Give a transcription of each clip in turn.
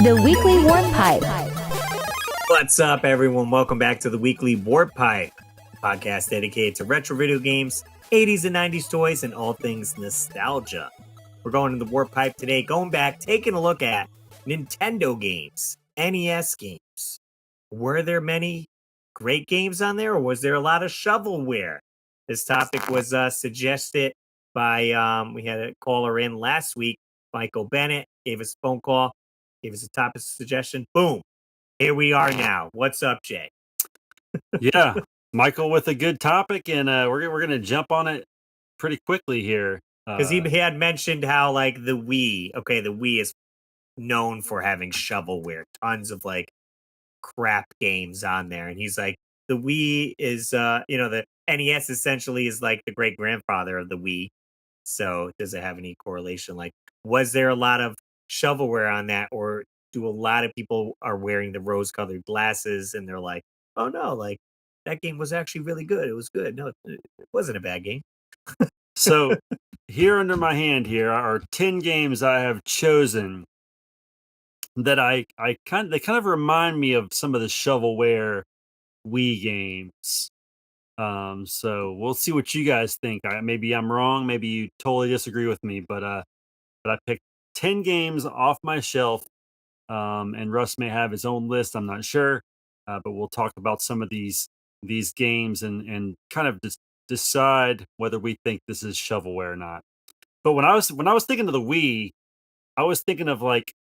The Weekly Warp Pipe. What's up, everyone? Welcome back to the Weekly Warp Pipe, podcast dedicated to retro video games, 80s and 90s toys, and all things nostalgia. We're going to the Warp Pipe today, going back, taking a look at Nintendo games, NES games. Were there many great games on there, or was there a lot of shovelware? This topic was suggested by, we had a caller in last week, Michael Bennett, gave us a phone call, gave us a topic suggestion. Boom. Here we are now. What's up, Jay? Yeah, Michael with a good topic, and we're gonna jump on it pretty quickly here. Because he had mentioned how, like, the Wii is known for having shovelware, tons of, like, crap games on there. And he's like, the Wii is, the NES essentially is like the great-grandfather of the Wii. So does it have any correlation? Like, was there a lot of shovelware on that, or do a lot of people are wearing the rose-colored glasses and they're like, oh no, like, that game was actually really good. It was good. No, it wasn't a bad game. So here under my hand here are 10 games I have chosen that they kind of remind me of some of the shovelware Wii games. So we'll see what you guys think. Maybe I'm wrong, maybe you totally disagree with me, but I picked 10 games off my shelf. And Russ may have his own list, I'm not sure. But we'll talk about some of these games and kind of decide whether we think this is shovelware or not. But when I was thinking of the Wii, I was thinking of, like,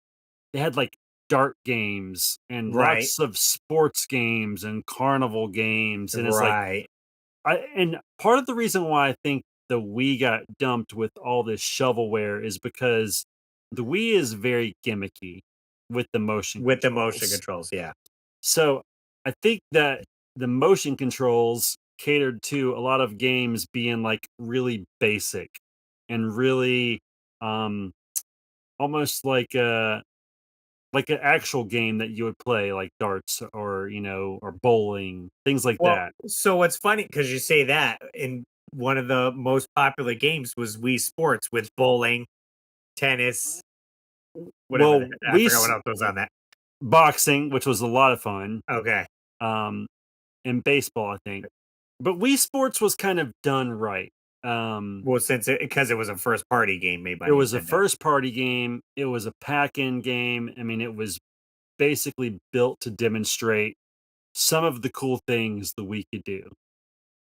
they had, like, dart games and Right. lots of sports games and carnival games, and it's like Right. and part of the reason why I think the Wii got dumped with all this shovelware is because the Wii is very gimmicky with the motion With the motion controls. controls, yeah. So I think that the motion controls catered to a lot of games being, like, really basic and really almost like an actual game that you would play, like darts or or bowling, things like Well, that. so what's funny, because you say that, in one of the most popular games was Wii Sports with bowling, tennis, whatever. Well, I forgot what else was on that. boxing, which was a lot of fun, Okay. and baseball, I think. But Wii Sports was kind of done right. Well, because it was a first party game made by It was a Nintendo. first party game. It was a pack-in game. I mean, it was basically built to demonstrate some of the cool things the Wii could do.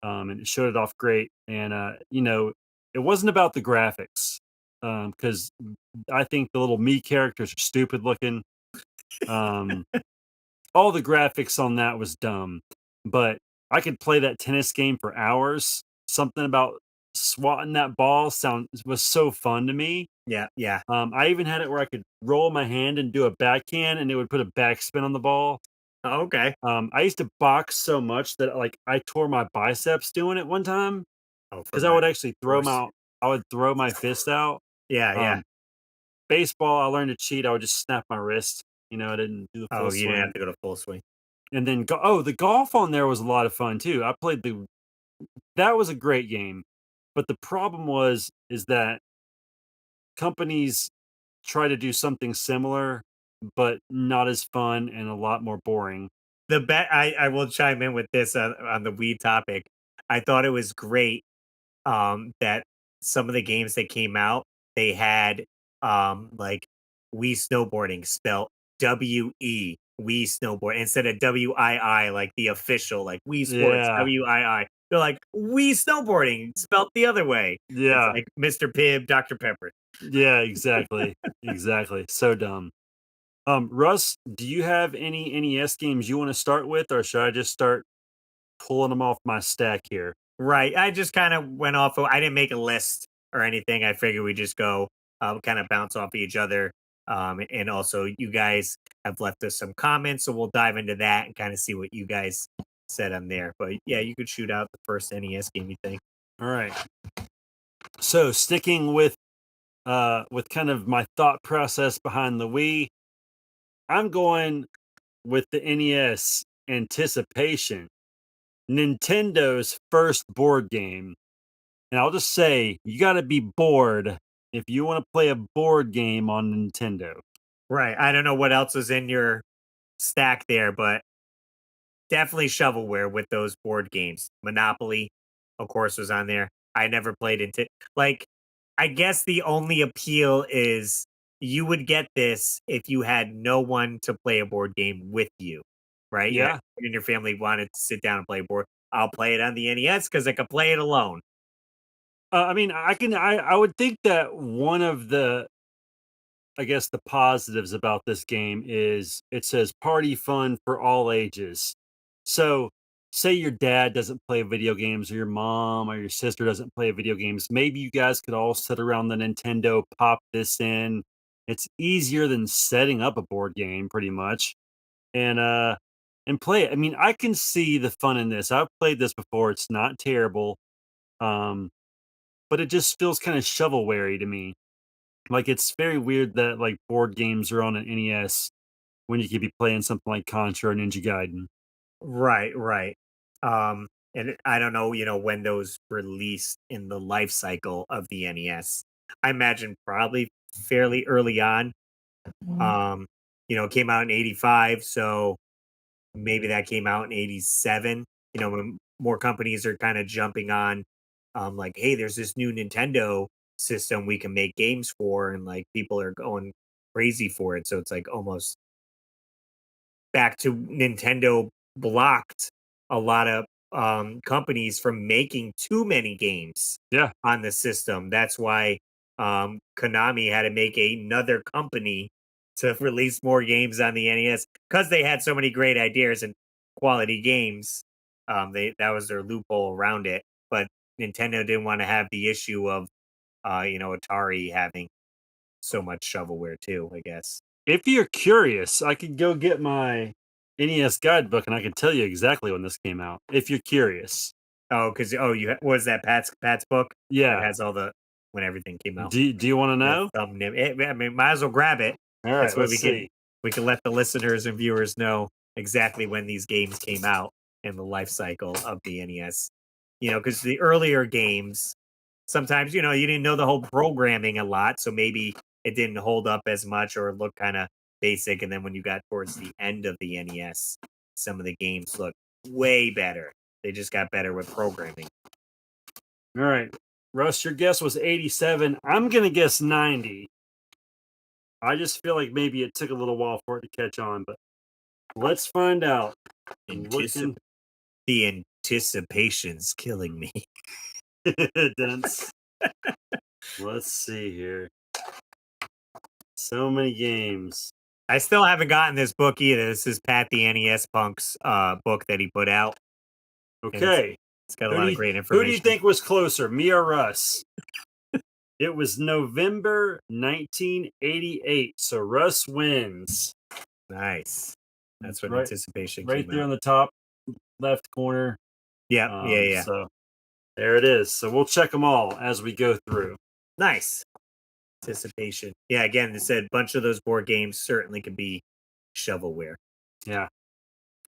And it showed it off great. And it wasn't about the graphics. Because I think the little me characters are stupid looking. All the graphics on that was dumb. But I could play that tennis game for hours. Something about swatting that ball was so fun to me. Yeah, yeah. I even had it where I could roll my hand and do a backhand, and it would put a backspin on the ball. Oh, okay. I used to box so much that, like, I tore my biceps doing it one time Oh, because I would actually throw course. I would throw my fist out. Yeah, yeah. Baseball, I learned to cheat. I would just snap my wrist. I didn't do the full Oh, you didn't swing. have to go to full swing. And then the golf on there was a lot of fun too. That was a great game. But the problem is that companies try to do something similar, but not as fun and a lot more boring. I will chime in with this on the Wii topic. I thought it was great that some of the games that came out, they had like Wii snowboarding spelled WE, Wii snowboard, instead of WII, like the official, like Wii Sports, Yeah. WII. They're like Wii snowboarding spelled the other way. Yeah. It's like Mr. Pibb, Dr. Pepper. Yeah, exactly. Exactly. So dumb. Russ, do you have any NES games you want to start with, or should I just start pulling them off my stack here? Right. I just kind of went off. I didn't make a list or anything. I figured we just go kind of bounce off each other. And also, you guys have left us some comments, so we'll dive into that and kind of see what you guys said on there. But yeah, you could shoot out the first NES game you think. All right. So sticking with kind of my thought process behind the Wii, I'm going with the NES Anticipation, Nintendo's first board game. And I'll just say, you got to be bored if you want to play a board game on Nintendo. Right. I don't know what else is in your stack there, but definitely shovelware with those board games. Monopoly, of course, was on there. I never played into like. I guess the only appeal is you would get this if you had no one to play a board game with you, right? You Yeah. and your family wanted to sit down and play a board. I'll play it on the NES because I can play it alone. I mean, I would think that one of the, I guess, the positives about this game is it says party fun for all ages. So, say your dad doesn't play video games, or your mom or your sister doesn't play video games. Maybe you guys could all sit around the Nintendo, pop this in. It's easier than setting up a board game, pretty much, and play it. I mean, I can see the fun in this. I've played this before. It's not terrible, um, but it just feels kind of shovelware to me. Like, it's very weird that, like, board games are on an NES when you could be playing something like Contra or Ninja Gaiden. Right, right. I don't know, when those released in the life cycle of the NES. I imagine probably fairly early on. Um, it came out in 85, so maybe that came out in 87, when more companies are kind of jumping on like, hey, there's this new Nintendo system we can make games for, and like people are going crazy for it. So it's like almost back to Nintendo blocked a lot of companies from making too many games Yeah. on the system. That's why Konami had to make another company to release more games on the NES because they had so many great ideas and quality games. They that was their loophole around it, but Nintendo didn't want to have the issue of Atari having so much shovelware too, I guess. If you're curious, I could go get my NES guidebook, and I can tell you exactly when this came out, if you're curious. Oh, because what was that Pat's book that Yeah. has all the when everything came out? Do you wanna The know? thumbnail. I mean, might as well grab it. That's Alright, where let's see. we can let the listeners and viewers know exactly when these games came out in the life cycle of the NES. Because the earlier games, sometimes you didn't know the whole programming a lot, so maybe it didn't hold up as much or look kind of basic. And then when you got towards the end of the NES, some of the games look way better. They just got better with programming. Alright. Russ, your guess was 87. I'm gonna guess 90. I just feel like maybe it took a little while for it to catch on, but let's find out. Anticip- the anticipation's killing me. Dense. Let's see here. So many games. I still haven't gotten this book either. This is Pat the NES Punk's book that he put out, and Okay. it's got a lot of great Who do you information. think was closer, me or Russ? It was November 1988, so Russ wins. Nice. That's when Right, anticipation right came there out. in the top left corner. Yeah, yeah. So there it is. So we'll check them all as we go through. Nice. Anticipation. Yeah, again, it said a bunch of those board games certainly could be shovelware. Yeah.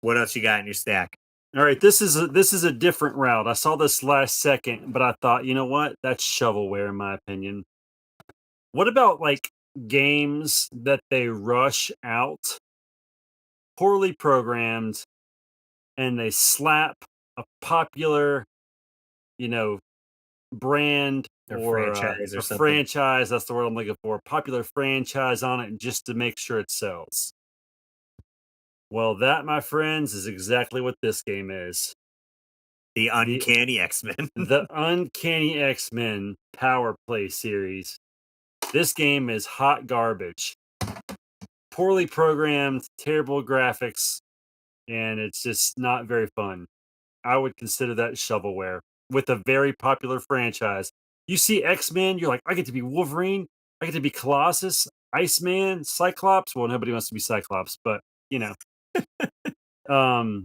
What else you got in your stack? All right, this is a different route. I saw this last second, but I thought, you know what? That's shovelware in my opinion. What about like games that they rush out, poorly programmed, and they slap a popular, you know, brand Or or franchise or a something? franchise, that's the word I'm looking for, popular franchise on it just to make sure it sells. Well, that, my friends, is exactly what this game is. The The Uncanny X-Men. the Uncanny X-Men Power Play series. This game is hot garbage. Poorly programmed, terrible graphics, and it's just not very fun. I would consider that shovelware with a very popular franchise. You see X-Men, you're like, I get to be Wolverine, I get to be Colossus, Iceman, Cyclops. Well, nobody wants to be Cyclops, but you know. Um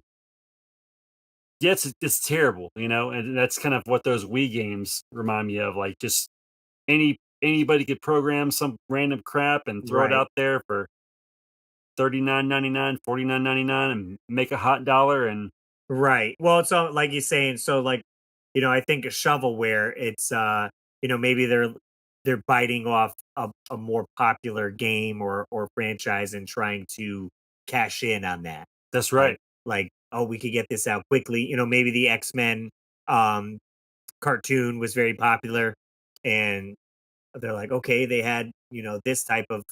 yeah, it's terrible, and that's kind of what those Wii games remind me of. Like, just anybody could program some random crap and throw it Right. out there for 39.99, 49.99, and make a hot dollar. And Right. Well, it's like you're saying, so like, I think a shovelware, it's maybe they're they're biting off a more popular game or franchise and trying to cash in on that. That's Like right. oh, we could get this out quickly. Maybe the X-Men um cartoon was very popular, and they're like, okay, they had this type of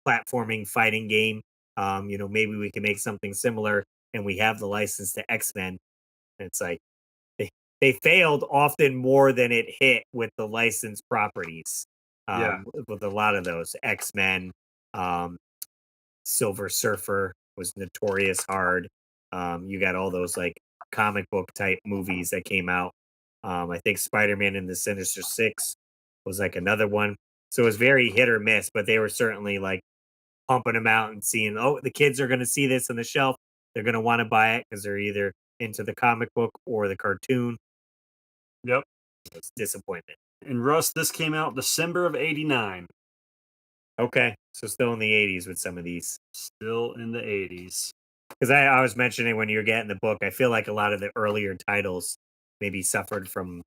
platforming fighting game. Maybe we can make something similar, and we have the license to X-Men. And it's like they they failed often more than it hit with the licensed properties. Yeah. With a lot of those X-Men, um, Silver Surfer was notorious hard. You got all those like comic book type movies that came out. I think Spider-Man and the Sinister Six was like another one. So it was very hit or miss, but they were certainly like pumping them out and seeing, oh, the kids are going to see this on the shelf. They're going to want to buy it because they're either into the comic book or the cartoon. Yep. It's disappointment. And Russ, this came out December of '89. Okay, so still in the 80s with some of these. Still in the 80s. Because I was mentioning when you were getting the book, I feel like a lot of the earlier titles maybe suffered from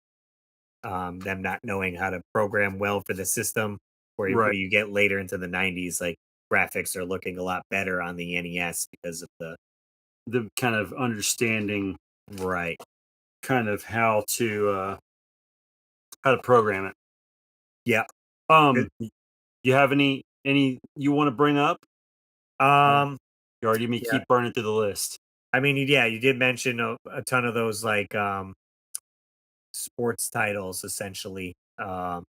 them not knowing how to program well for the system. Where you get later into the 90s, like graphics are looking a lot better on the NES because of the kind of understanding, right? Kind of how to program it. Yeah. You have any you want to bring up? You already me keep burning through the list. I mean, yeah, you did mention a ton of those like sports titles, essentially. No,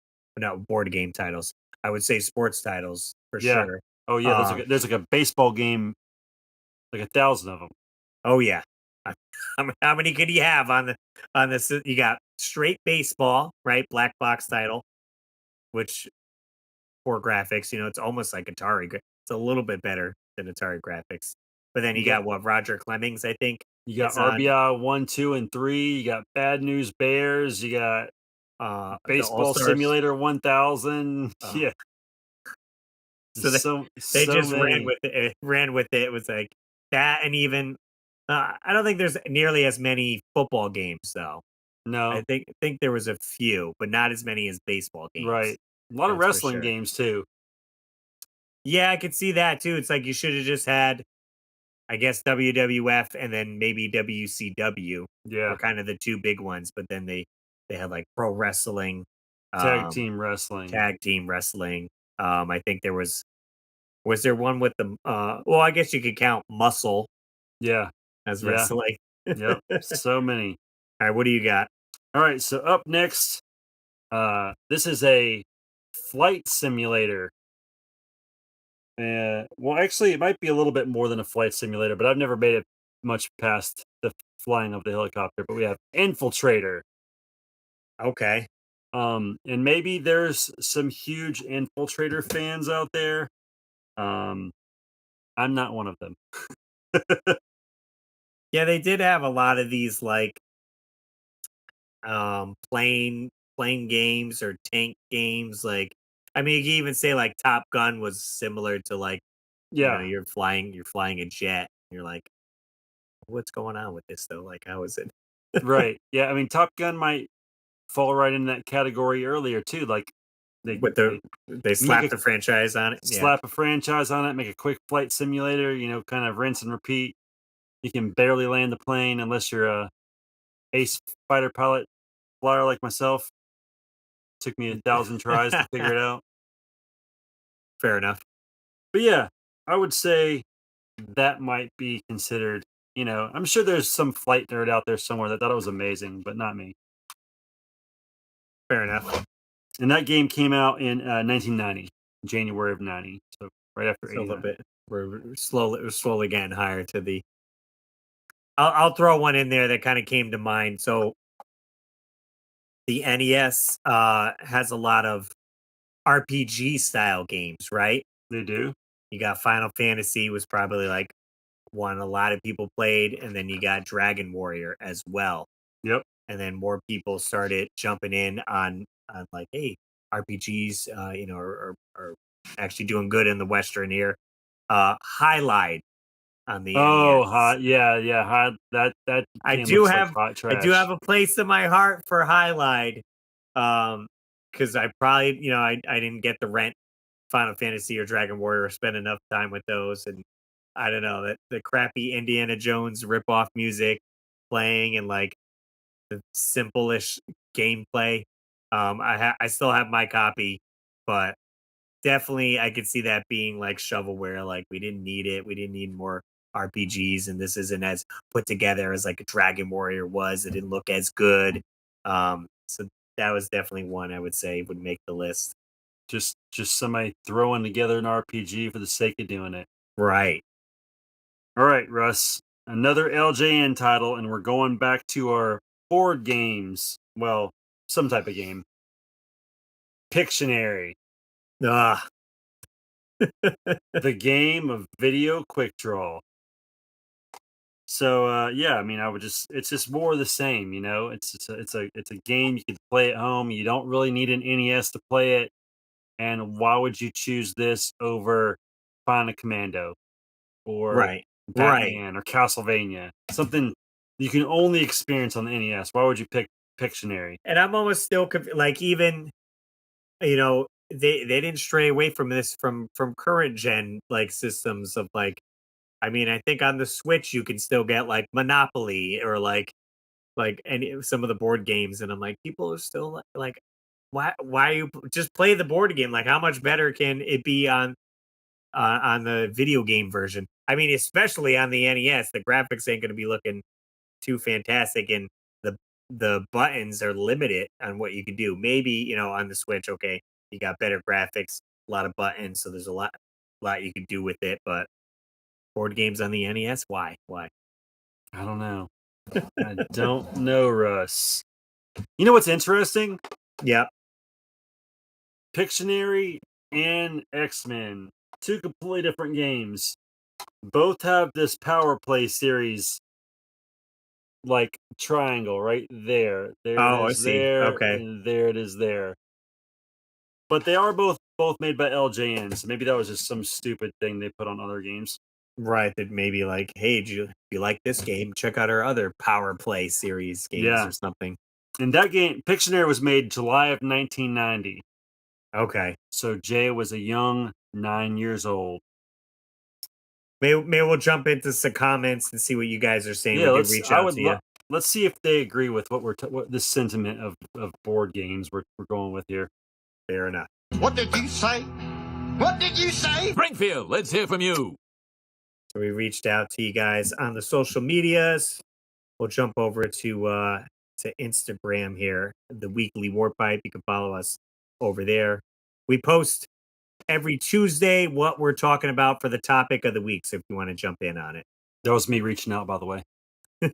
board game titles. I would say sports titles for sure. Oh yeah, there's like a baseball game, like 1,000 of them. Oh yeah. How many could you have on this? You got straight baseball, right? Black box title, which for graphics, it's almost like Atari. It's a little bit better than Atari graphics. But then you got what, Roger Clemens, I think. You got RBI 1, 2, and 3. You got Bad News Bears. You got Baseball Simulator 1000. Yeah. So they just ran with it. Ran with it. It was like that, and even I don't think there's nearly as many football games though. No, I think there was a few, but not as many as baseball games. Right, a lot of wrestling games too. Yeah, I could see that too. It's like you should have just had, I guess, WWF and then maybe WCW. Yeah, were kind of the two big ones. But then they had like pro wrestling, tag team wrestling. I think there was there one with the well, I guess you could count Muscle. Yeah, as wrestling. Yep, so many. All right, what do you got? All right, so up next, this is a flight simulator. Well, actually, it might be a little bit more than a flight simulator, but I've never made it much past the flying of the helicopter. But we have Infiltrator. Okay. And maybe there's some huge Infiltrator fans out there. I'm not one of them. Yeah, they did have a lot of these like plane games or tank games. Like, I mean, you can even say like Top Gun was similar to like, you're flying a jet. You're like, what's going on with this though? Like, how is it? Right. Yeah. I mean, Top Gun might fall right in that category earlier too. Like they slap the franchise on it. Slap a franchise on it, make a quick flight simulator, kind of rinse and repeat. You can barely land the plane unless you're a ace fighter pilot flyer like myself. Took me 1,000 tries to figure it out. Fair enough. But yeah, I would say that might be considered, I'm sure there's some flight nerd out there somewhere that thought it was amazing, but not me. Fair enough. And that game came out in 1990, January of 90. So right after 89. A little bit. We're slowly getting higher to the. I'll throw one in there that kind of came to mind. So the NES has a lot of RPG style games, right? They do. You got Final Fantasy was probably like one a lot of people played, and then you got Dragon Warrior as well. Yep. And then more people started jumping in on like, hey, RPGs, are actually doing good in the Western here. Highlight on the NES. Yeah. That I do have a place in my heart for Highlight. because I probably, I didn't get to rent Final Fantasy or Dragon Warrior or spend enough time with those. And I don't know that the crappy Indiana Jones ripoff music playing and like the simple-ish gameplay. I still have my copy, but definitely I could see that being like shovelware. Like we didn't need it. We didn't need more RPGs, and this isn't as put together as like a Dragon Warrior was. It didn't look as good. So that was definitely one I would say would make the list. Just somebody throwing together an RPG for the sake of doing it. Right. All right, Russ. Another LJN title, and we're going back to our board games. Well, some type of game. Pictionary. Ah. The game of video quick draw. So yeah, I mean, it's just more of the same, you know. It's a game you can play at home. You don't really need an NES to play it. And why would you choose this over Final Commando or Right. Right. Batman or Castlevania? Something you can only experience on the NES. Why would you pick Pictionary? And I'm almost still like even they didn't stray away from this from current gen like systems of like I mean I think on the Switch you can still get like Monopoly or like any some of the board games and I'm like people are still like why you just play the board game like how much better can it be on the video game version? I mean especially on the NES the graphics ain't going to be looking too fantastic and the the buttons are limited on what you can do. Maybe, on the Switch, okay, you got better graphics, a lot of buttons, so there's a lot you can do with it, but board games on the NES, why? Why? I don't know. I don't know, Russ. You know what's interesting? Yep. Pictionary and X-Men, two completely different games. Both have this Power Play series like triangle right there. There it Oh, I is see. there, Okay. and there it is there. But they are both made by LJN, so maybe that was just some stupid thing they put on other games. Right. That maybe like, hey, if you like this game, check out our other Power Play series games Yeah. or something. And that game, Pictionary, was made July of 1990. Okay. So Jay was a young 9 years old. Maybe we'll jump into some comments and see what you guys are saying. Yeah, We did reach out to you. let's see if they agree with what what this sentiment of board games we're going with here. Fair enough. What did you say? What did you say? Springfield, let's hear from you. So we reached out to you guys on the social medias. We'll jump over to Instagram here, the Weekly Warp Pipe. You can follow us over there. We post every Tuesday what we're talking about for the topic of the week. So if you want to jump in on it. That was me reaching out, by the way. All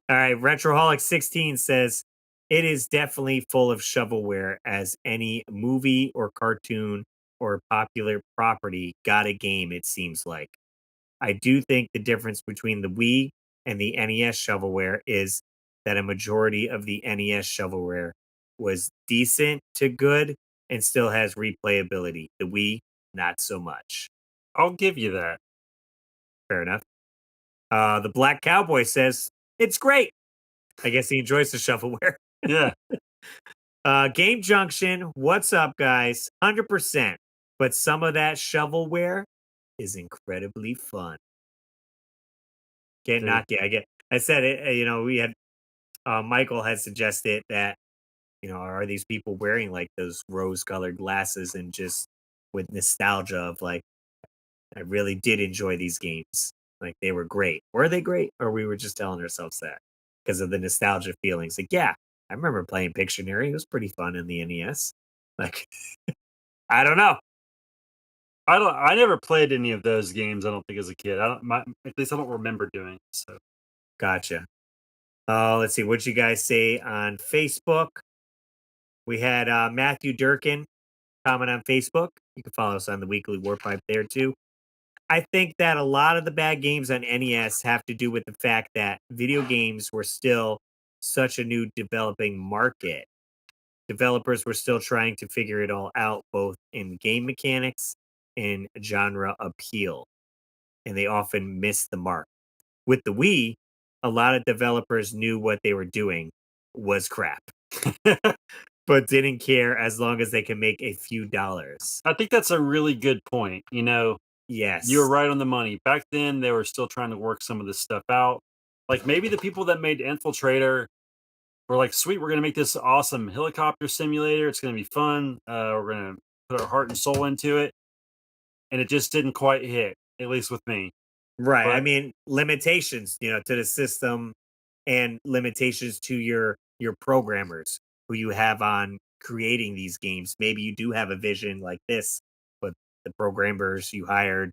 right. Retroholic16 says it is definitely full of shovelware as any movie or cartoon or popular property got a game, it seems like. I do think the difference between the Wii and the NES shovelware is that a majority of the NES shovelware was decent to good and still has replayability. The Wii, not so much. I'll give you that. Fair enough. The Black Cowboy says it's great. I guess he enjoys the shovelware. Yeah. Game Junction, what's up, guys? 100%. But some of that shovelware is incredibly fun. Can't knock it. I said it. We had Michael had suggested that are these people wearing like those rose-colored glasses and just with nostalgia of like I really did enjoy these games. Like they were great. Were they great, or we were just telling ourselves that because of the nostalgia feelings? Like yeah, I remember playing Pictionary. It was pretty fun in the NES. Like I don't know. I never played any of those games. I don't think as a kid. At least I don't remember doing. So Gotcha. Let's see. What'd you guys say on Facebook? We had Matthew Durkin comment on Facebook. You can follow us on the Weekly Warpipe there too. I think that a lot of the bad games on NES have to do with the fact that video games were still such a new developing market. Developers were still trying to figure it all out, both in game mechanics and genre appeal, and they often missed the mark. With the Wii, a lot of developers knew what they were doing was crap. but didn't care as long as they can make a few dollars. I think that's a really good point. You were Yes. right on the money. Back then, they were still trying to work some of this stuff out. Like maybe the people that made Infiltrator were like, "Sweet, we're gonna make this awesome helicopter simulator. It's gonna be fun. We're gonna put our heart and soul into it," and it just didn't quite hit, at least with me. Right. I But mean, limitations, to the system and limitations to your programmers who you have on creating these games. Maybe you do have a vision like this, but the programmers you hired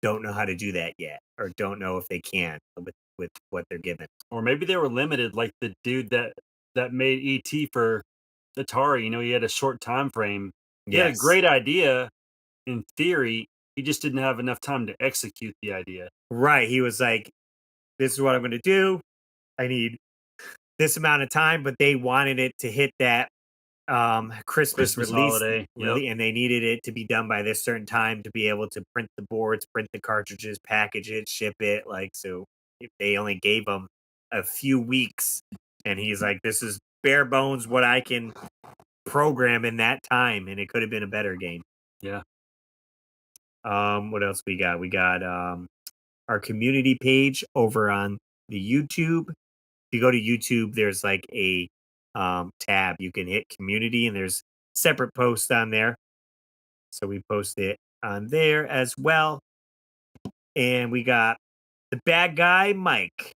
don't know how to do that yet or don't know if they can with what they're given. or maybe they were limited, like the dude that made ET for Atari. He had a short time frame. He had a Yes. great idea in theory. He just didn't have enough time to execute the idea. Right. He was like, this is what I'm going to do. I need this amount of time, but they wanted it to hit that Christmas Christmas release, holiday. Yep. and they needed it to be done by this certain time to be able to print the boards, print the cartridges, package it, ship it. Like, so if they only gave him a few weeks, and he's like, this is bare bones what I can program in that time, and it could have been a better game. Yeah. What else we got? We got our community page over on the YouTube. If you go to YouTube, there's like a tab you can hit community, and there's separate posts on there. So we post it on there as well. And we got the bad guy, Mike.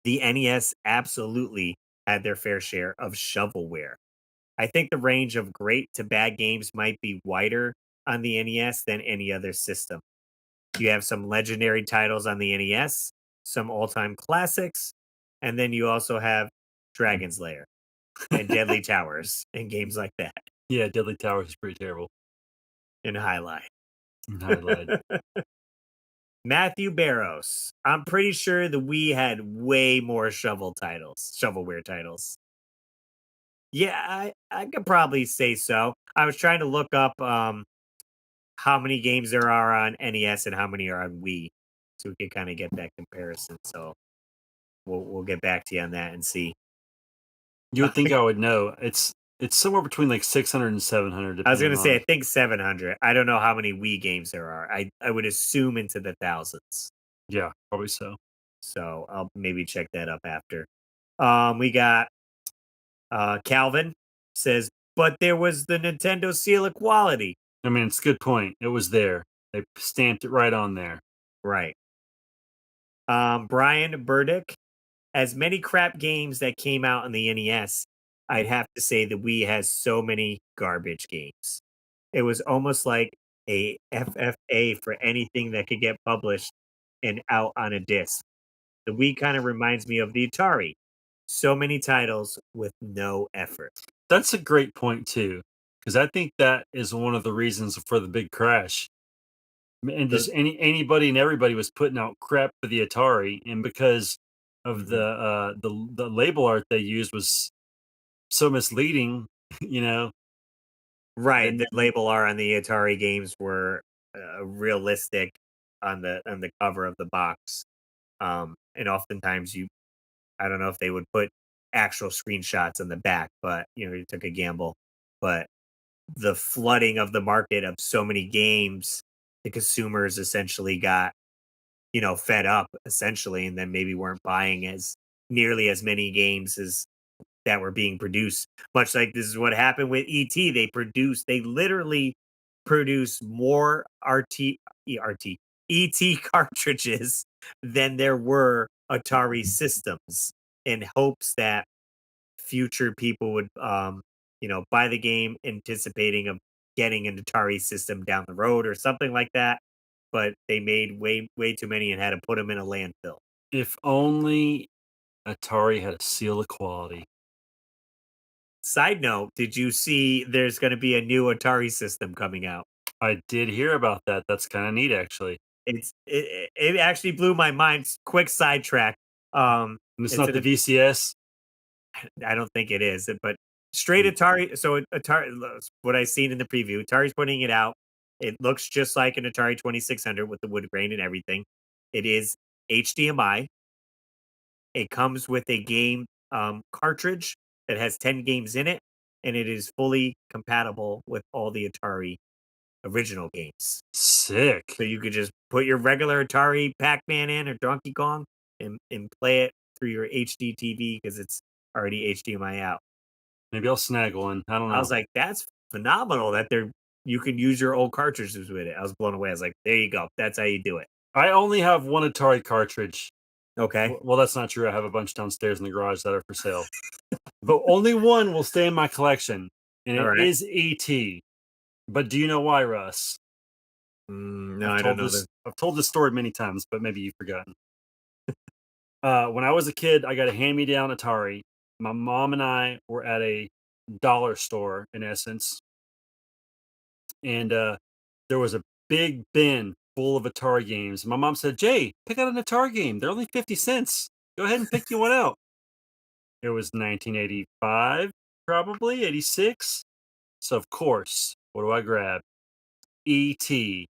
The NES absolutely had their fair share of shovelware. I think the range of great to bad games might be wider on the NES than any other system. You have some legendary titles on the NES, some all-time classics, and then you also have Dragon's Lair and Deadly Towers and games like that Yeah, Deadly Towers is pretty terrible. in highlight. Highlight. Matthew Barros. I'm pretty sure the Wii had way more shovelware titles. Yeah, I could probably say so. I was trying to look up how many games there are on NES and how many are on Wii, so we can kind of get that comparison. So we'll get back to you on that and see. You would think I would know. It's somewhere between like 600 and 700, I was depending gonna say on. I think 700. I don't know how many Wii games there are. I would assume into the thousands. Yeah, probably so. So I'll maybe check that up after. We got Calvin says, but there was the Nintendo seal of quality. I mean, it's a good point. It was there. They stamped it right on there. Right. Brian Burdick, as many crap games that came out on the NES, I'd have to say that Wii has so many garbage games. It was almost like a FFA for anything that could get published and out on a disc. The Wii kind of reminds me of the Atari. So many titles with no effort. That's a great point too, because I think that is one of the reasons for the big crash. And The- just anybody and everybody was putting out crap for the Atari, and because of the label art they used was so misleading, you know. Right, And the label art on the Atari games were realistic on the cover of the box, and oftentimes I don't know if they would put actual screenshots on the back, but you took a gamble. But the flooding of the market of so many games, the consumers essentially got fed up essentially, and then maybe weren't buying as nearly as many games as that were being produced. Much like this is what happened with ET. They literally produce more ET cartridges than there were Atari systems in hopes that future people would buy the game anticipating of getting an Atari system down the road or something like that. But they made way too many and had to put them in a landfill. if only Atari had a seal of quality. Side note, did you see there's going to be a new Atari system coming out? I did hear about that. That's kind of neat, actually. It actually blew my mind. Quick sidetrack. And it's It's not the VCS. I don't think it is, but straight Atari. So Atari, what I seen in the preview, Atari's putting it out. It looks just like an Atari 2600 with the wood grain and everything. It is HDMI. It comes with a game cartridge that has 10 games in it. and it is fully compatible with all the Atari original games. Sick. So you could just put your regular Atari Pac-Man in or Donkey Kong and play it through your HD TV because it's already HDMI out. Maybe I'll snag one. I don't know. I was like, that's phenomenal that you can use your old cartridges with it. I was blown away. I was like, there you go. That's how you do it. I only have one Atari cartridge. Okay. Well, that's not true. I have a bunch downstairs in the garage that are for sale. But only one will stay in my collection, and it is ET. But do you know why, Russ? No, I don't know this. I've told this story many times, but maybe you've forgotten. When I was a kid, I got a hand-me-down Atari. My mom and I were at a dollar store, in essence, and there was a big bin full of Atari games. My mom said, "Jay, pick out an Atari game. They're only 50 cents. Go ahead and pick you one out." It was 1985, probably 86. So of course, what do I grab? E.T.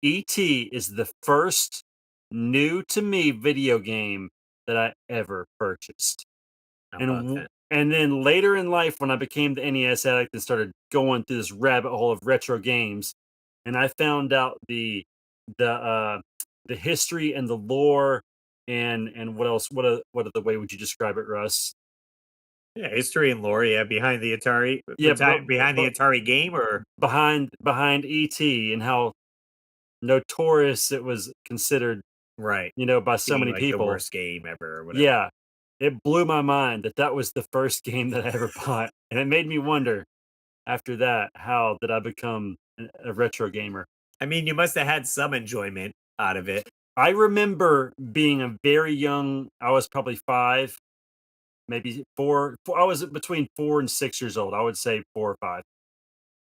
E.T. is the first new to me video game that I ever purchased. How about that? And then later in life, when I became the NES addict and started going through this rabbit hole of retro games, and I found out the history and the lore and what else? What other way would you describe it, Russ? Yeah, history and lore. Yeah, behind the Atari. Yeah, behind the Atari game, or behind ET and how notorious it was considered, right? by so many Like people. the worst game ever, or whatever. Yeah, it blew my mind that was the first game that I ever bought, and it made me wonder. After that, how did I become a retro gamer? I mean, you must have had some enjoyment out of it. I remember being a very young. I was probably 5, maybe 4. I was between 4 and 6 years old. I would say 4 or 5.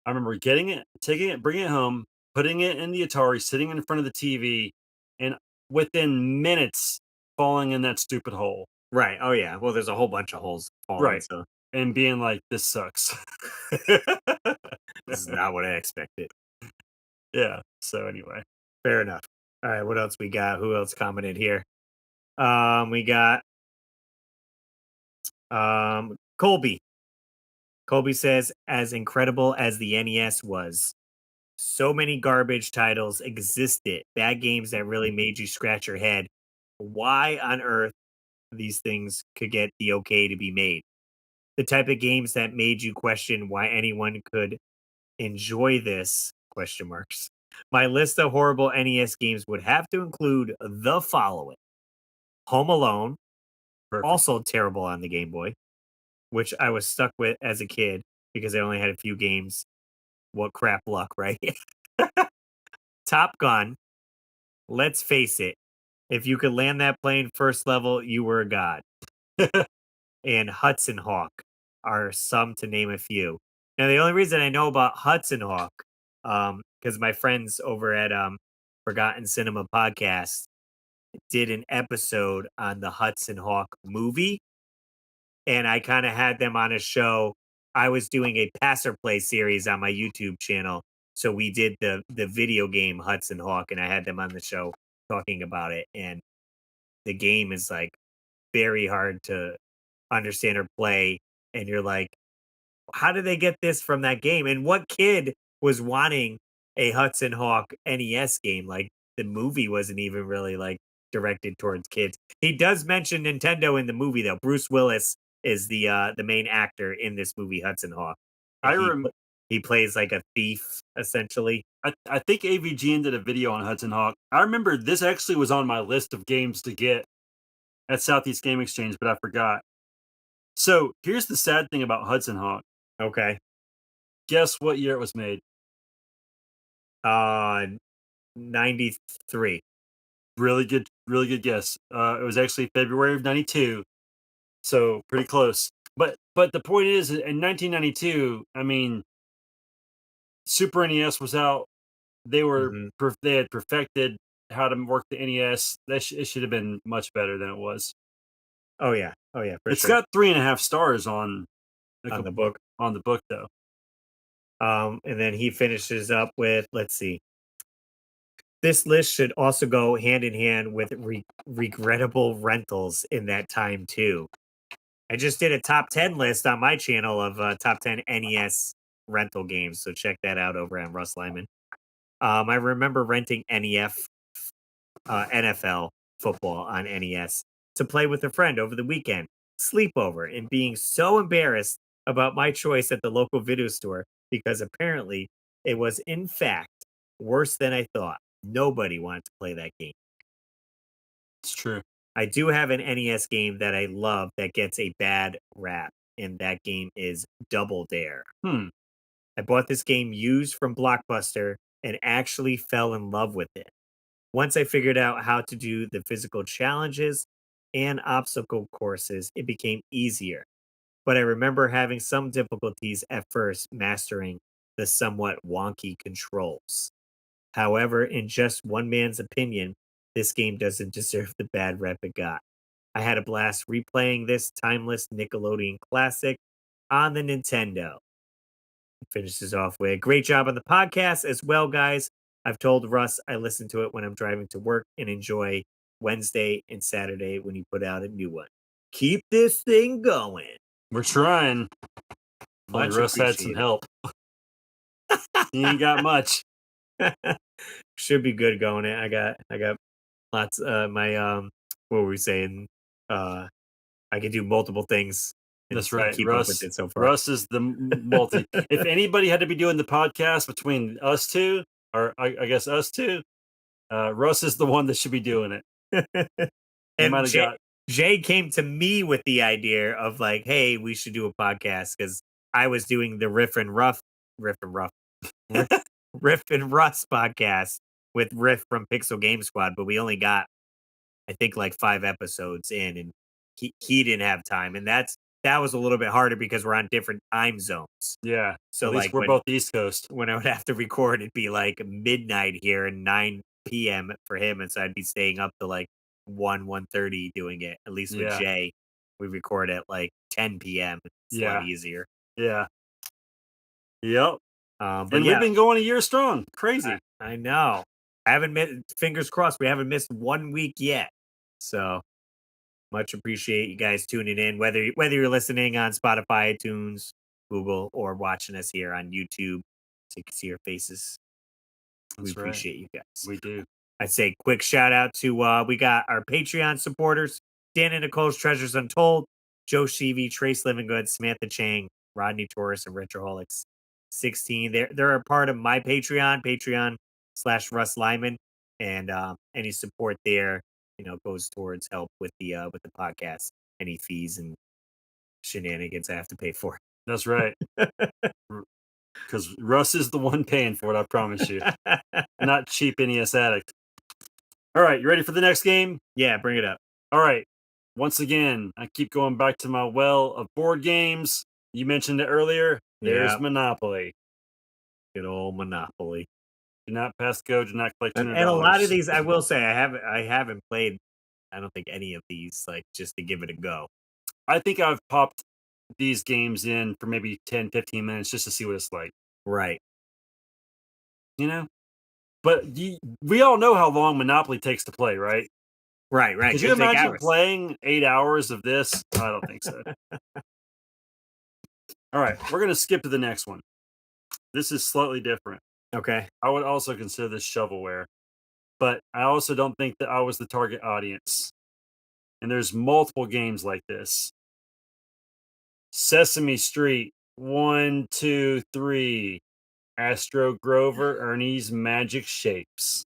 I remember getting it, taking it, bringing it home, putting it in the Atari, sitting in front of the TV, and within minutes falling in that stupid hole. Right. Oh yeah. Well, there's a whole bunch of holes falling. Right. So And being like, this sucks. this is not what I expected. Yeah. So anyway. Fair enough. All right. What else we got? Who else commented here? We got Colby. Colby says, as incredible as the NES was, so many garbage titles existed, bad games that really made you scratch your head. Why on earth these things could get the okay to be made? The type of games that made you question why anyone could enjoy this? Question marks. My list of horrible NES games would have to include the following: Home Alone, Perfect. also terrible on the Game Boy, which I was stuck with as a kid because I only had a few games. What crap luck, right? Top Gun. Let's face it, if you could land that plane first level, you were a god. And Hudson Hawk are some to name a few. Now, the only reason I know about Hudson Hawk, because my friends over at Forgotten Cinema Podcast did an episode on the Hudson Hawk movie, and I kind of had them on a show. I was doing a pass or play series on my YouTube channel, so we did the video game Hudson Hawk, and I had them on the show talking about it. And the game is like very hard to understand or play, and you're like, how did they get this from that game? And what kid was wanting a Hudson Hawk NES game? Like, the movie wasn't even really like directed towards kids. He does mention Nintendo in the movie though. Bruce Willis is the main actor in this movie, Hudson Hawk. He plays like a thief essentially. I think AVGN did a video on Hudson Hawk. I remember this actually was on my list of games to get at Southeast Game Exchange, but I forgot. So here's the sad thing about Hudson Hawk. Okay. Guess what year it was made? 93. Really good guess. It was actually February of 92. So pretty close. But the point is, in 1992, I mean, Super NES was out. They were they had perfected how to work the NES. It should have been much better than it was. Oh yeah, for it's sure. Got 3.5 stars on the book. On the book though. And then he finishes up with, let's see. This list should also go hand in hand with regrettable rentals in that time too. I just did a top 10 list on my channel of top 10 NES rental games. So check that out over on Russ Lyman. I remember renting NFL football on NES to play with a friend over the weekend, sleepover, and being so embarrassed about my choice at the local video store because apparently it was, in fact, worse than I thought. Nobody wanted to play that game. It's true. I do have an NES game that I love that gets a bad rap, and that game is Double Dare. I bought this game used from Blockbuster and actually fell in love with it. Once I figured out how to do the physical challenges and obstacle courses, it became easier. But I remember having some difficulties at first mastering the somewhat wonky controls. However, in just one man's opinion, this game doesn't deserve the bad rep it got. I had a blast replaying this timeless Nickelodeon classic on the Nintendo. Finishes off with great job on the podcast as well, guys. I've told Russ I listen to it when I'm driving to work and enjoy Wednesday and Saturday when you put out a new one. Keep this thing going. We're trying. Much Russ had some appreciated. help. He ain't got much. Should be good going. I got lots. What were we saying? I can do multiple things. That's right. Keep Russ, up with it so far. Russ is the multi. If anybody had to be doing the podcast between us two, or I guess us two, Russ is the one that should be doing it. And Jay came to me with the idea of like, hey, we should do a podcast because I was doing the Riff and Russ podcast with Riff from Pixel Game Squad, but we only got, I think, like 5 episodes in, and he didn't have time, and that was a little bit harder because we're on different time zones. Yeah, so at least we're both East Coast. When I would have to record, it'd be like midnight here and 9 p.m. for him, and so I'd be staying up to like 1:30 doing it. At least with Jay, we record at like 10 p.m. It's a lot easier. Yeah. Yep. But and we've been going a year strong. Crazy. I know. I haven't fingers crossed. We haven't missed 1 week yet. So much appreciate you guys tuning in, whether you're listening on Spotify, iTunes, Google, or watching us here on YouTube, so you can see our faces. We appreciate you guys. We do. I'd say quick shout out to we got our Patreon supporters: Dan and Nicole's Treasures Untold, Joe Sheevy, Trace Livinggood, Samantha Chang, Rodney Torres, and Retroholics 16. They're a part of my Patreon/Russ Lyman, and any support there, goes towards help with the podcast. Any fees and shenanigans I have to pay for. That's right. Because Russ is the one paying for it, I promise you. Not cheap NES addict. All right, you ready for the next game? Yeah, bring it up. All right. Once again, I keep going back to my well of board games. You mentioned it earlier. There's Monopoly. Good old Monopoly. Do not pass go. Do not collect $200. And a lot of these, I will say, I haven't played. I don't think any of these, like, just to give it a go. I think I've popped these games in for maybe 10, 15 minutes just to see what it's like. Right. But we all know how long Monopoly takes to play, right? Right. Could you imagine playing 8 hours of this? I don't think so. All right, we're going to skip to the next one. This is slightly different. Okay. I would also consider this shovelware, but I also don't think that I was the target audience. And there's multiple games like this. Sesame Street, 1, 2, 3. Astro Grover, Ernie's Magic Shapes.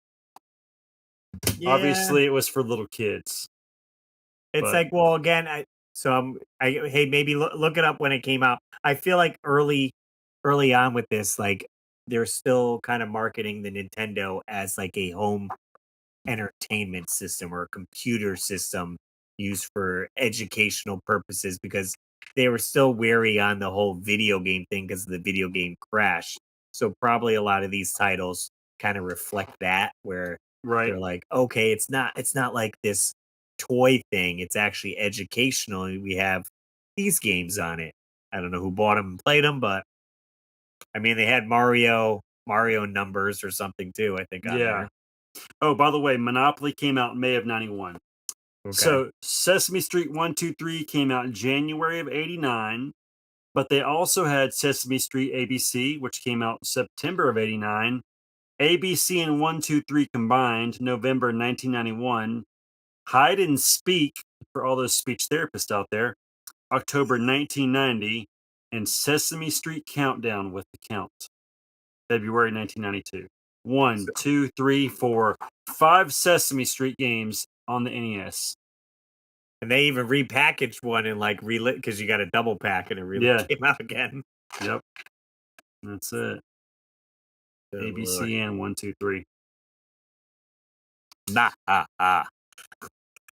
Yeah. Obviously, it was for little kids. It's like, well, again, hey, maybe look it up when it came out. I feel like early on with this, like, they're still kind of marketing the Nintendo as like a home entertainment system or a computer system used for educational purposes, because they were still wary on the whole video game thing because of the video game crash. So probably a lot of these titles kind of reflect that, where they're like, okay, it's not like this toy thing. It's actually educational. We have these games on it. I don't know who bought them and played them, but I mean, they had Mario numbers or something too, I think. On there. Oh, by the way, Monopoly came out in May of '91. Okay. So Sesame Street 1, 2, 3 came out in January of 89, but they also had Sesame Street ABC, which came out in September of 89. ABC and 1, 2, 3 combined, November 1991. Hide and Speak, for all those speech therapists out there, October 1990. And Sesame Street Countdown with the Count, February 1992. One, two, three, four, 5 Sesame Street games on the NES. And they even repackaged one and like relit because you got a double pack and it came out again. Yep. That's it. Good ABC Lord. and 1, 2, 3. Nah,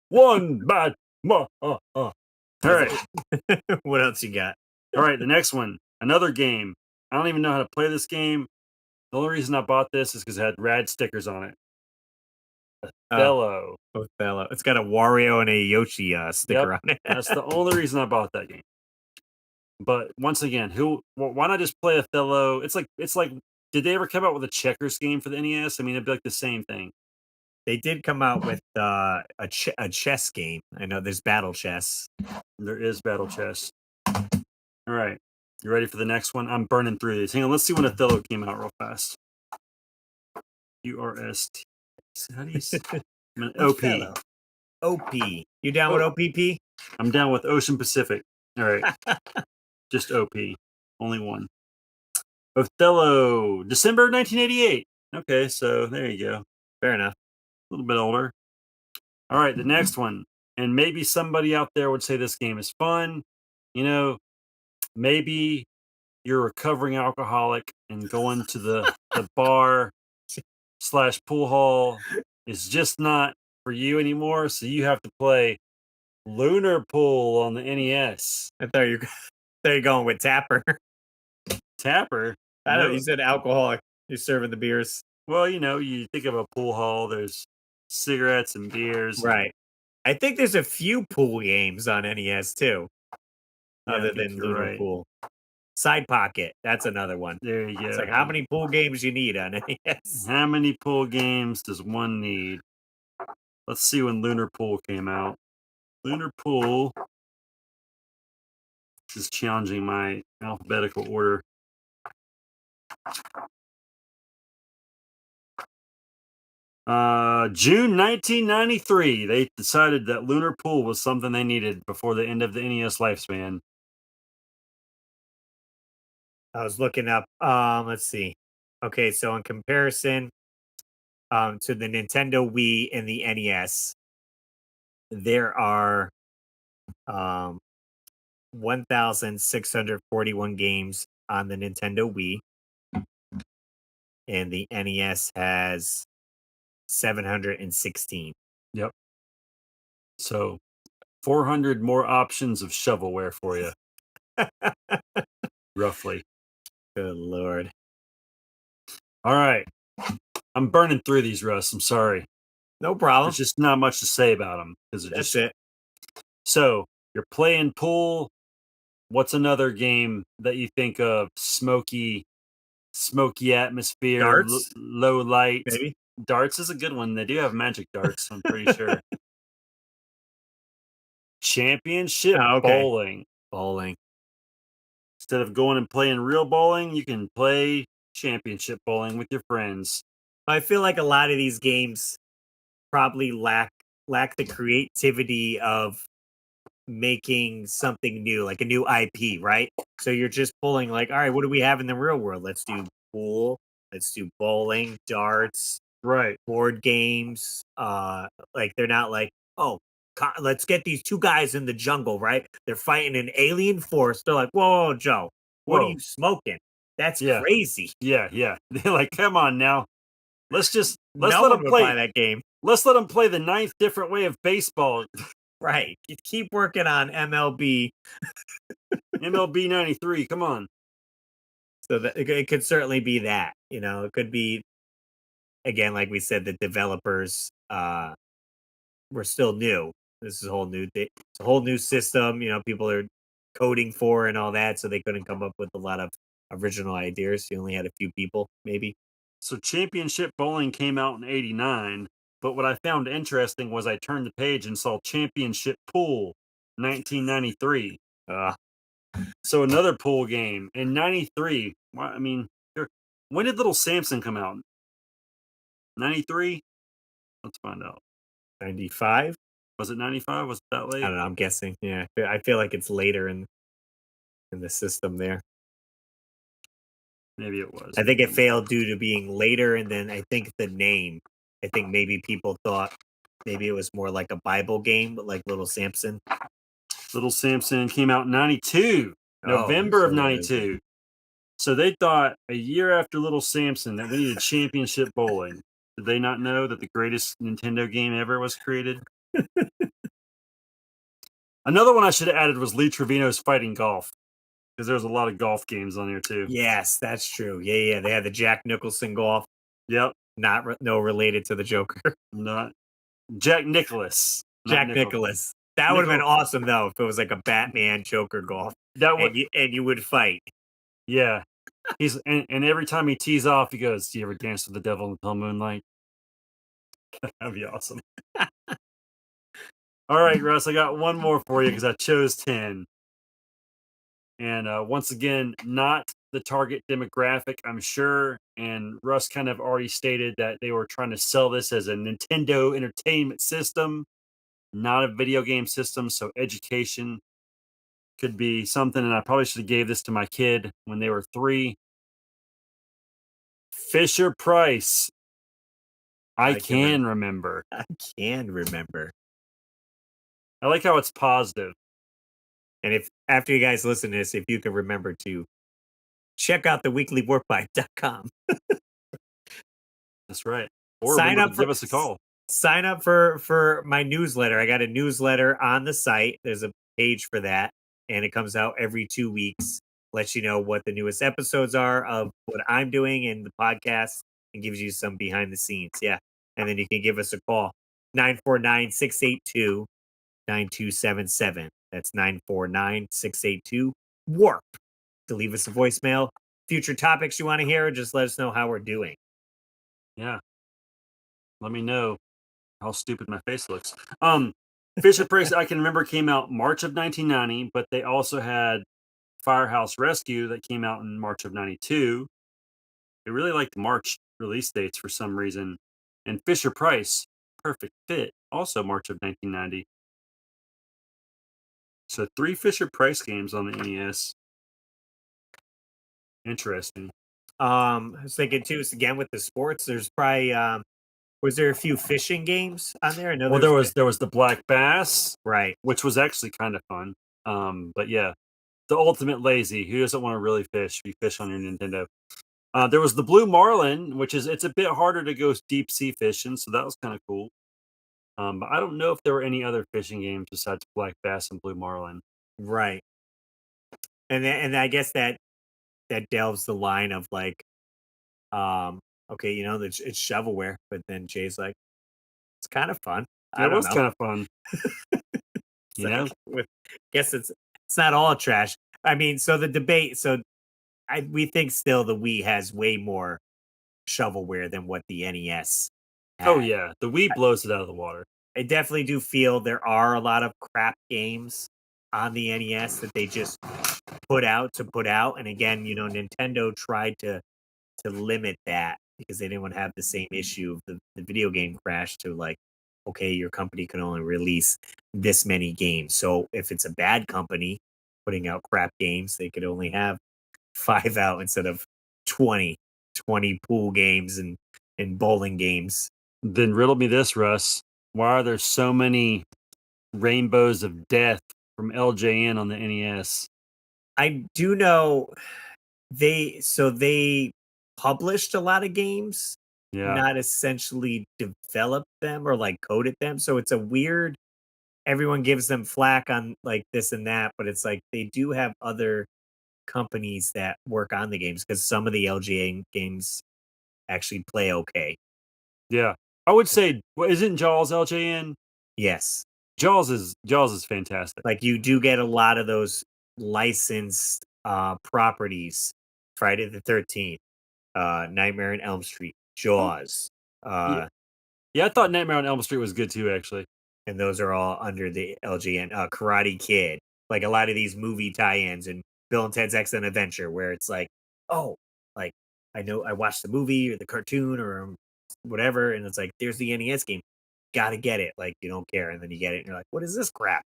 One bad. All right. What else you got? All right. The next one. Another game. I don't even know how to play this game. The only reason I bought this is because it had rad stickers on it. Othello. Othello. It's got a Wario and a Yoshi sticker on it. That's the only reason I bought that game. But once again, why not just play Othello? It's like, did they ever come out with a checkers game for the NES? I mean, it'd be like the same thing. They did come out with a chess game. I know there's battle chess. There is battle chess. All right. You ready for the next one? I'm burning through these. Hang on. Let's see when Othello came out real fast. URST. How do you say OP? OP. You down with OPP? I'm down with Ocean Pacific. All right. Just OP. Only one. Othello. December 1988. Okay, so there you go. Fair enough. A little bit older. All right, the next one. And maybe somebody out there would say this game is fun. You know, maybe you're a recovering alcoholic and going to the bar / pool hall is just not for you anymore. So you have to play Lunar Pool on the NES. I thought you're going with Tapper. Tapper? I know you said alcoholic. You're serving the beers. Well, you think of a pool hall, there's cigarettes and beers. Right. I think there's a few pool games on NES too. Other than Lunar Pool. Side Pocket. That's another one. There you go. It's like how many pool games you need on NES? How many pool games does one need? Let's see when Lunar Pool came out. Lunar Pool. This is challenging my alphabetical order. June 1993. They decided that Lunar Pool was something they needed before the end of the NES lifespan. I was looking up. Let's see. Okay, so in comparison to the Nintendo Wii and the NES, there are 1,641 games on the Nintendo Wii, and the NES has 716. Yep. So 400 more options of shovelware for you. Roughly. Good Lord. All right. I'm burning through these, Russ. I'm sorry. No problem. There's just not much to say about them. That's it. So you're playing pool. What's another game that you think of? Smoky atmosphere, Darts? low light. Maybe. Darts is a good one. They do have magic darts, I'm pretty sure. Championship bowling. Bowling. Instead of going and playing real bowling, you can play championship bowling with your friends. I feel like a lot of these games probably lack the creativity of making something new, like a new IP, right? So you're just pulling like, all right, what do we have in the real world? Let's do pool, let's do bowling, darts, right? Board games. Like they're not like, oh, let's get these two guys in the jungle, right? They're fighting an alien force. They're like, whoa, Joe, what are you smoking? That's crazy. Yeah. They're like, come on now. Let's let them play that game. Let's let them play the 9th different way of baseball. Right. You keep working on MLB. MLB 93. Come on. So that it could certainly be that. It could be, again, like we said, the developers were still new. This is a whole new it's a whole new system. People are coding for and all that, so they couldn't come up with a lot of original ideas. You only had a few people, maybe. So Championship Bowling came out in 89, But what I found interesting was I turned the page and saw Championship Pool 1993. So another pool game in 93. I mean, when did Little Samson come out? 93? Let's find out. 95? Was it 95? Was it that I late? don't know. I'm guessing. Yeah, I feel like it's later in the system there. Maybe it was. I think it failed due to being later, and then I think the name. I think maybe people thought maybe it was more like a Bible game, but like Little Samson. Little Samson came out in 92, November so of 92. So they thought a year after Little Samson that we needed championship bowling. Did they not know that the greatest Nintendo game ever was created? Another one I should have added was Lee Trevino's Fighting Golf, because there's a lot of golf games on here too. Yes, that's true. Yeah. They had the Jack Nicholson golf. Yep. No related to the Joker. Not Jack Nicholas. Jack Nicholas. That would have been awesome though if it was like a Batman Joker golf. That would, and you would fight. Yeah. He's and every time he tees off, he goes, "Do you ever dance with the devil in the pale moonlight?" That'd be awesome. All right, Russ, I got one more for you because I chose 10. And once again, not the target demographic, I'm sure. And Russ kind of already stated that they were trying to sell this as a Nintendo Entertainment System, not a video game system. So education could be something. And I probably should have gave this to my kid when they were 3. Fisher-Price. I can remember. I can remember. I like how it's positive. And if after you guys listen to this, if you can remember to check out the weeklywarpipe.com. That's right. Or sign up give us a call. Sign up for my newsletter. I got a newsletter on the site. There's a page for that, and it comes out every 2 weeks. Lets you know what the newest episodes are of what I'm doing in the podcast, and gives you some behind the scenes. Yeah. And then you can give us a call. 949-682-9277. That's 949-682-WARP. To leave us a voicemail, future topics you want to hear, just let us know how we're doing. Yeah. Let me know how stupid my face looks. Fisher-Price, I can remember, came out March of 1990, but they also had Firehouse Rescue that came out in March of 92. They really liked March release dates for some reason. And Fisher-Price, Perfect Fit, also March of 1990. So 3 Fisher-Price games on the NES. Interesting. I was thinking too, again with the sports, there's probably was there a few fishing games on there? I know there was the Black Bass, right, which was actually kind of fun. But yeah, the Ultimate Lazy. Who doesn't want to really fish? You fish on your Nintendo. There was the Blue Marlin, which it's a bit harder to go deep sea fishing, so that was kind of cool. But I don't know if there were any other fishing games besides Black Bass and Blue Marlin. Right. And I guess that delves the line of like, okay, it's shovelware, but then Jay's like, it's kind of fun. It was kind of fun. Guess it's not all trash. I mean, so the debate, we think still the Wii has way more shovelware than what the NES had. Oh yeah, the Wii blows it out of the water. I definitely do feel there are a lot of crap games on the NES that they just put out. And again, Nintendo tried to limit that because they didn't want to have the same issue of the video game crash to like, okay, your company can only release this many games. So if it's a bad company putting out crap games, they could only have 5 out instead of 20 pool games and bowling games. Then riddle me this, Russ. Why are there so many Rainbows of Death from LJN on the NES? I do know they published a lot of games, not essentially developed them or like coded them. So it's a weird, everyone gives them flack on like this and that, but it's like they do have other companies that work on the games because some of the LGA games actually play okay. Yeah. I would say, isn't Jaws LJN? Yes. Jaws is fantastic. Like you do get a lot of those licensed properties. Friday the 13th, Nightmare on Elm Street, Jaws. Yeah, I thought Nightmare on Elm Street was good too, actually. And those are all under the LGN. Karate Kid, like a lot of these movie tie-ins, and Bill and Ted's Excellent Adventure, where it's like, oh, like I know I watched the movie or the cartoon or whatever, and it's like, there's the NES game, gotta get it. Like you don't care, and then you get it, and you're like, what is this crap?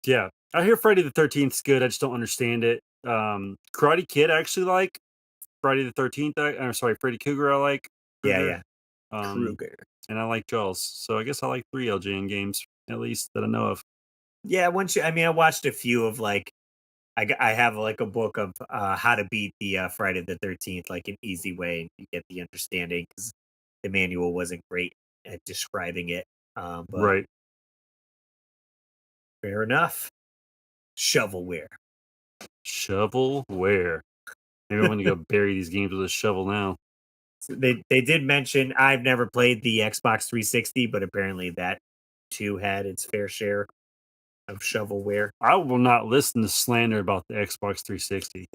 Yeah, I hear Friday the 13th's good. I just don't understand it. Karate Kid I actually like. Friday the 13th. I'm sorry, Freddy Krueger. I like. Yeah, Krueger. yeah. Krueger. And I like Jaws. So I guess I like 3 LJN games at least that I know of. Yeah, I watched a few of like, I have like a book of how to beat the Friday the 13th, like an easy way, and you get the understanding because the manual wasn't great at describing it. But Right. fair enough. Shovelware. Shovelware. Maybe I'm going to go bury these games with a shovel now. They did mention I've never played the Xbox 360, but apparently that too had its fair share of shovelware. I will not listen to slander about the Xbox 360.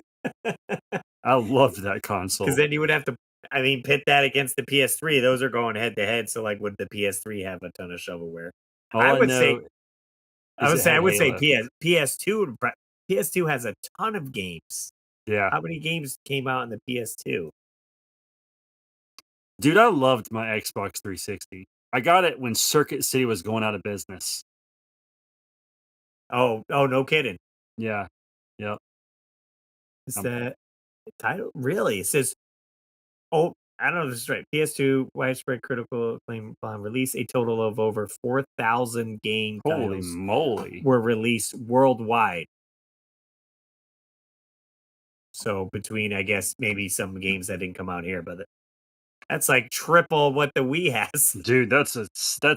I loved that console. Because then you would have to, pit that against the PS3. Those are going head to head. So, like, would the PS3 have a ton of shovelware? I would say PS2. PS2 has a ton of games. Yeah. How many games came out in the PS2? Dude, I loved my Xbox 360. I got it when Circuit City was going out of business. Oh, no kidding. Yeah. Yep. Is that title? Really? It says, I don't know if this is right. PS2 widespread critical acclaim upon release. A total of over 4,000 game Holy titles moly. were released worldwide. So between, I guess, maybe some games that didn't come out here, but that's like triple what the Wii has. Dude, that's an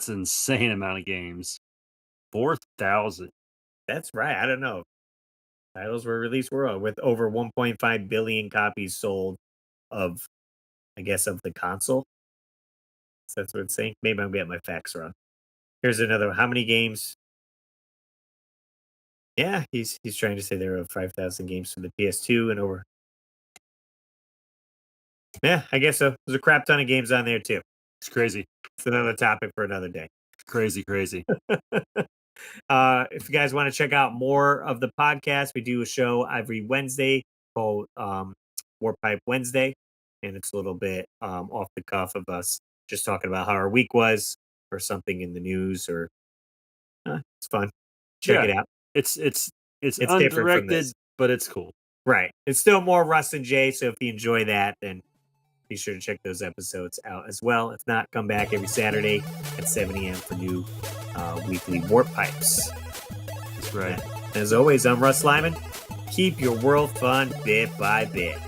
insane amount of games. 4,000. That's right. I don't know. Titles were released worldwide with over 1.5 billion copies sold of, I guess, of the console. So that's what it's saying. Maybe I'm getting my facts wrong. Here's another one. How many games? Yeah, he's trying to say there are 5,000 games for the PS2 and over. Yeah, I guess so. There's a crap ton of games on there too. It's crazy. It's another topic for another day. Crazy. If you guys want to check out more of the podcast, we do a show every Wednesday called Warp Pipe Wednesday, and it's a little bit off the cuff of us just talking about how our week was or something in the news, or it's fun. Check it out. It's different from undirected, this. but it's cool. Right. It's still more Russ and Jay, so if you enjoy that, then be sure to check those episodes out as well. If not, come back every Saturday at 7 a.m. for new weekly Warp Pipes. That's right. As always, I'm Russ Lyman. Keep your world fun bit by bit.